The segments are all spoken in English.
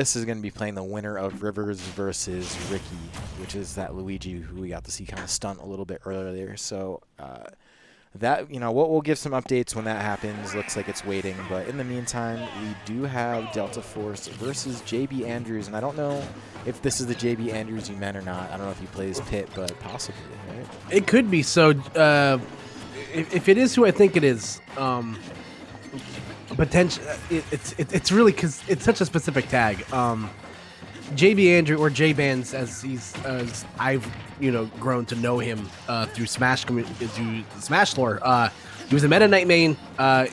This is going to be playing the winner of Rivers versus Ricky, which is that Luigi who we got to see kind of stunt a little bit earlier. So that, we'll give some updates when that happens. Looks like it's waiting, but in the meantime, we do have DELTAFORCE versus Jbandrews, and I don't know if this is the Jbandrews you meant or not. I don't know if he plays Pit, but possibly, right? It could be. So if it is who I think it is, potential. It's really because it's such a specific tag. Jbandrews or Jbands, as I've grown to know him through Smash through Smash lore. He was a Meta Knight main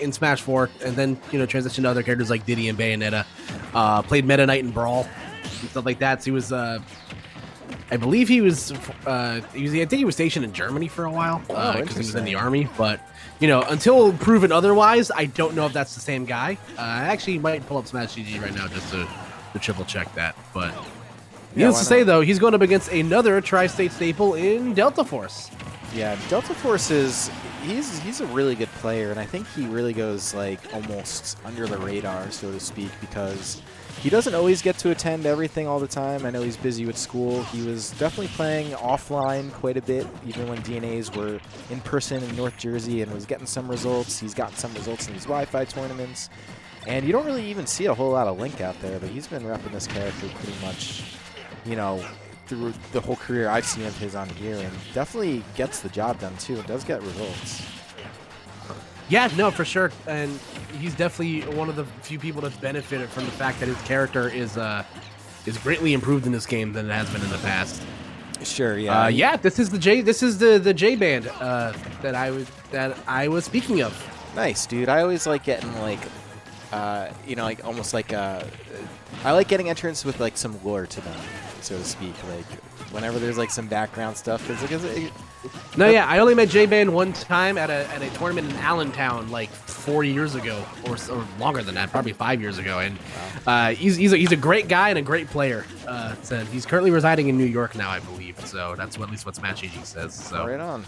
in Smash 4, and then transitioned to other characters like Diddy and Bayonetta. Played Meta Knight in Brawl and stuff like that. So he was. I believe he was. I think he was stationed in Germany for a while because he was in the army. But until proven otherwise, I don't know if that's the same guy. I actually might pull up Smash GG right now just to triple check that. But needless to say, though, he's going up against another tri-state staple in DELTAFORCE. Yeah, DELTAFORCE is he's a really good player, and I think he really goes like almost under the radar, so to speak, because he doesn't always get to attend everything all the time. I know he's busy with school. He was definitely playing offline quite a bit, even when DNAs were in person in North Jersey, and was getting some results. He's gotten some results in these Wi-Fi tournaments. And you don't really even see a whole lot of Link out there, but he's been repping this character pretty much, through the whole career I've seen of his on here, and definitely gets the job done too. It does get results. Yeah, no, for sure. And he's definitely one of the few people that's benefited from the fact that his character is greatly improved in this game than it has been in the past. Sure, yeah. Yeah, this is the J band that I was speaking of. Nice, dude. I always like getting like almost like I like getting entrants with like some lore to them, so to speak. Like whenever there's like some background stuff. Yeah, I only met J-Band one time at a tournament in Allentown like 4 years ago, or longer than that, probably 5 years ago. And he's a great guy and a great player. So he's currently residing in New York now, I believe. So that's at least what Smash GG says. So right on.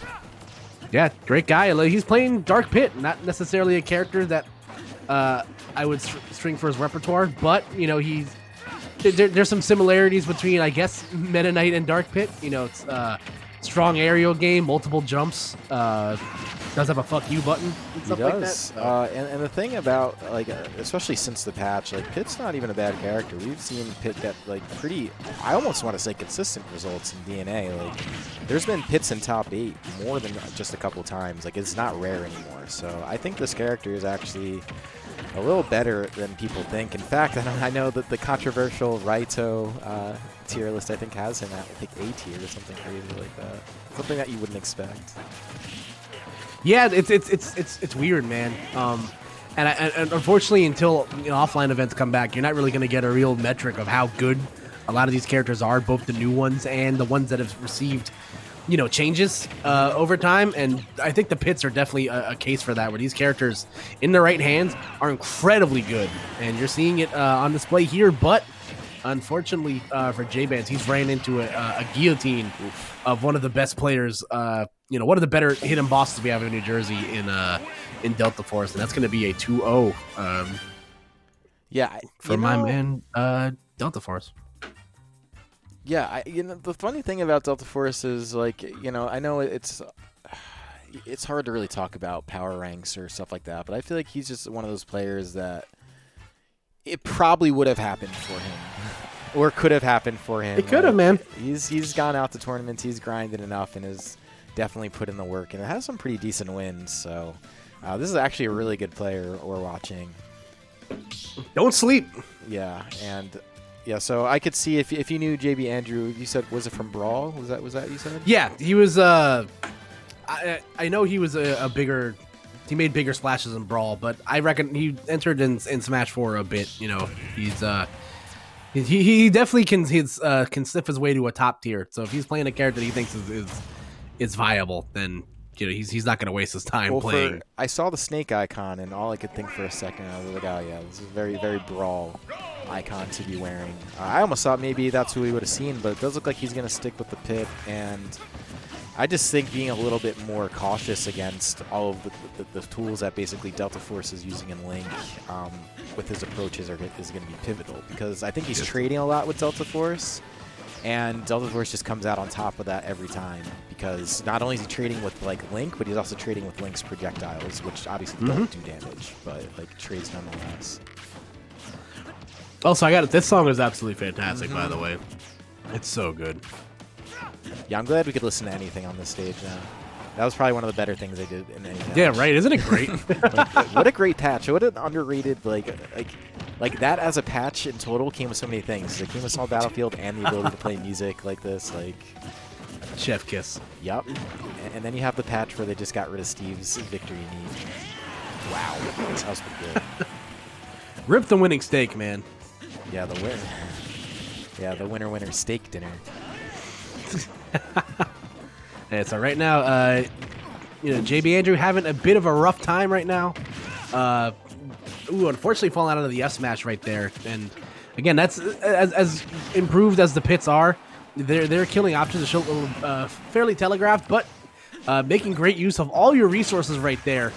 Yeah, great guy. He's playing Dark Pit, not necessarily a character that I would string for his repertoire, but there's some similarities between, I guess, Meta Knight and Dark Pit. It's strong aerial game, multiple jumps, does have a fuck you button and stuff like that. And the thing about, especially since the patch, Pit's not even a bad character. We've seen Pit get, pretty, I almost want to say consistent results in DNA. There's been Pits in top 8 more than just a couple times. It's not rare anymore. So I think this character is actually a little better than people think. In fact, I know that the controversial Raito tier list, I think, has him at A tier or something crazy like that. Something that you wouldn't expect. Yeah, it's weird, man. And unfortunately, until offline events come back, you're not really going to get a real metric of how good a lot of these characters are, both the new ones and the ones that have received changes over time. And I think the Pits are definitely a case for that, where these characters in the right hands are incredibly good, and you're seeing it on display here. But unfortunately for J-Bands, he's ran into a guillotine of one of the best players, one of the better hidden bosses we have in New Jersey in DELTAFORCE, and that's going to be a 2-0 for my man DELTAFORCE. Yeah, the funny thing about DELTAFORCE is, I know it's hard to really talk about power ranks or stuff like that, but I feel like he's just one of those players that it probably would have happened for him, or could have happened for him. It could have, man. He's gone out to tournaments, he's grinded enough, and has definitely put in the work, and it has some pretty decent wins. So this is actually a really good player we're watching. Don't sleep. Yeah, and yeah, so I could see if you knew Jbandrews, you said, was it from Brawl? Was that you said? Yeah, he was. I know he was a bigger. He made bigger splashes in Brawl, but I reckon he entered in Smash 4 a bit. He's he definitely can sniff his way to a top tier. So if he's playing a character that he thinks is viable, then he's not going to waste his time playing. I saw the snake icon, and all I could think for a second, I was like, oh yeah, this is a very, very Brawl icon to be wearing. I almost thought maybe that's who we would have seen, but it does look like he's going to stick with the Pit. And I just think being a little bit more cautious against all of the tools that basically DELTAFORCE is using in Link with his approaches is going to be pivotal, because I think he's trading a lot with DELTAFORCE, and DELTAFORCE just comes out on top of that every time, because not only is he trading with like Link, but he's also trading with Link's projectiles, which obviously don't do damage, but like trades nonetheless. Also, I got it. This song is absolutely fantastic, by the way. It's so good. Yeah, I'm glad we could listen to anything on this stage now. That was probably one of the better things they did in any patch. Yeah, right. Isn't it great? What a great patch. What an underrated, like that as a patch in total came with so many things. It came with Small Battlefield and the ability to play music like this. Like, Chef kiss. Yup. And then you have the patch where they just got rid of Steve's victory knee. Wow. That was pretty good. Rip the winning steak, man. Yeah, the winner. Yeah, the winner steak dinner. Yeah, so right now, Jbandrews having a bit of a rough time right now. Unfortunately falling out of the S smash right there. And again, that's as improved as the pits are. Their killing options are fairly telegraphed, but making great use of all your resources right there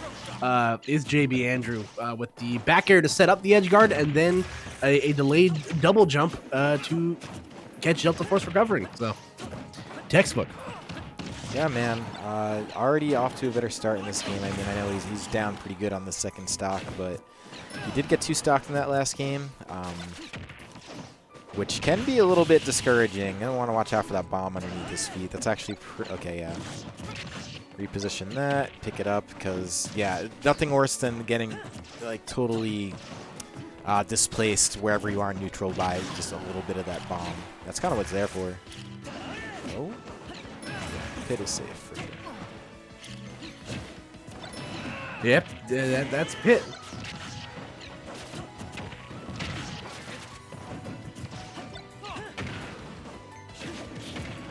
is Jbandrews with the back air to set up the edge guard, and then a delayed double jump to catch DELTAFORCE recovering. So, textbook. Yeah, man. Already off to a better start in this game. I mean, I know he's down pretty good on the second stock, but he did get 2 stocked in that last game, which can be a little bit discouraging. I don't want to watch out for that bomb underneath his feet. That's actually okay. Yeah. Reposition that, pick it up, because yeah, nothing worse than getting like totally displaced wherever you are in neutral by just a little bit of that bomb. That's kind of what it's there for. Oh, yeah, pit is safe for sure. Yep, that's pit.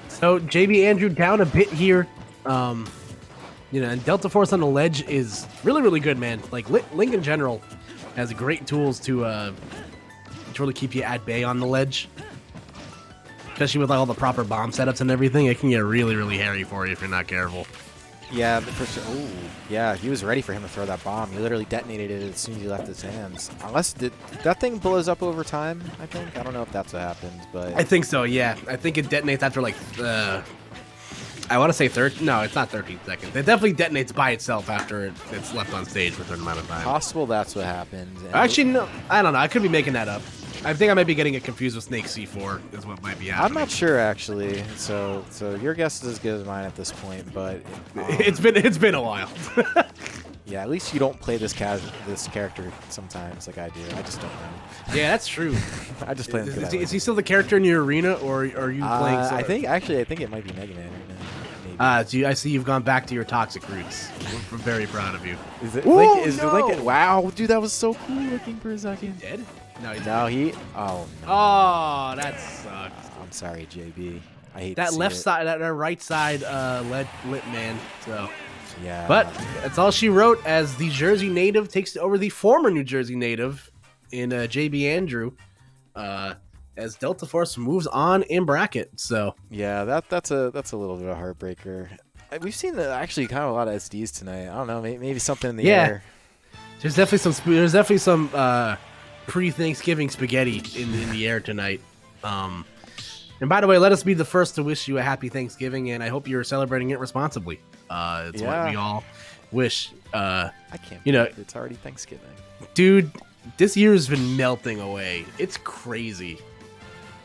So Jbandrews down a bit here. And DELTAFORCE on the ledge is really, really good, man. Like, Link in general has great tools to really keep you at bay on the ledge. Especially with like, all the proper bomb setups and everything. It can get really, really hairy for you if you're not careful. Yeah, for sure. Ooh, yeah, he was ready for him to throw that bomb. He literally detonated it as soon as he left his hands. Unless that thing blows up over time, I think. I don't know if that's what happens, but I think so, yeah. I think it detonates after like I want to say no, it's not 13 seconds. It definitely detonates by itself after it's left on stage for a certain amount of time. Possible that's what happens. Actually, no, I don't know. I could be making that up. I think I might be getting it confused with Snake C4 is what might be happening. I'm not sure, actually. So your guess is as good as mine at this point, but it's been a while. Yeah, at least you don't play this character sometimes like I do. I just don't know. Yeah, that's true. I just play him. Is he still the character in your arena, or are you playing? I think it might be Mega Man right now. Maybe. I see you've gone back to your toxic roots. We're very proud of you. Is it Link? Is no. Link? Wow, dude, that was so cool looking for a second. Dead? No, he. Oh. No. Oh, that sucks. I'm sorry, JB. I hate that to see left it. side, that right side, lit man. So. Yeah. But that's all she wrote as the Jersey native takes over the former New Jersey native in Jbandrews as DELTAFORCE moves on in bracket. So yeah, that's a little bit of a heartbreaker. We've seen actually kind of a lot of SDs tonight. I don't know, maybe something in the air. There's definitely some pre-Thanksgiving spaghetti in the air tonight. And by the way, let us be the first to wish you a happy Thanksgiving, and I hope you're celebrating it responsibly. It's what we all wish. I can't believe it's already Thanksgiving. Dude, this year has been melting away. It's crazy.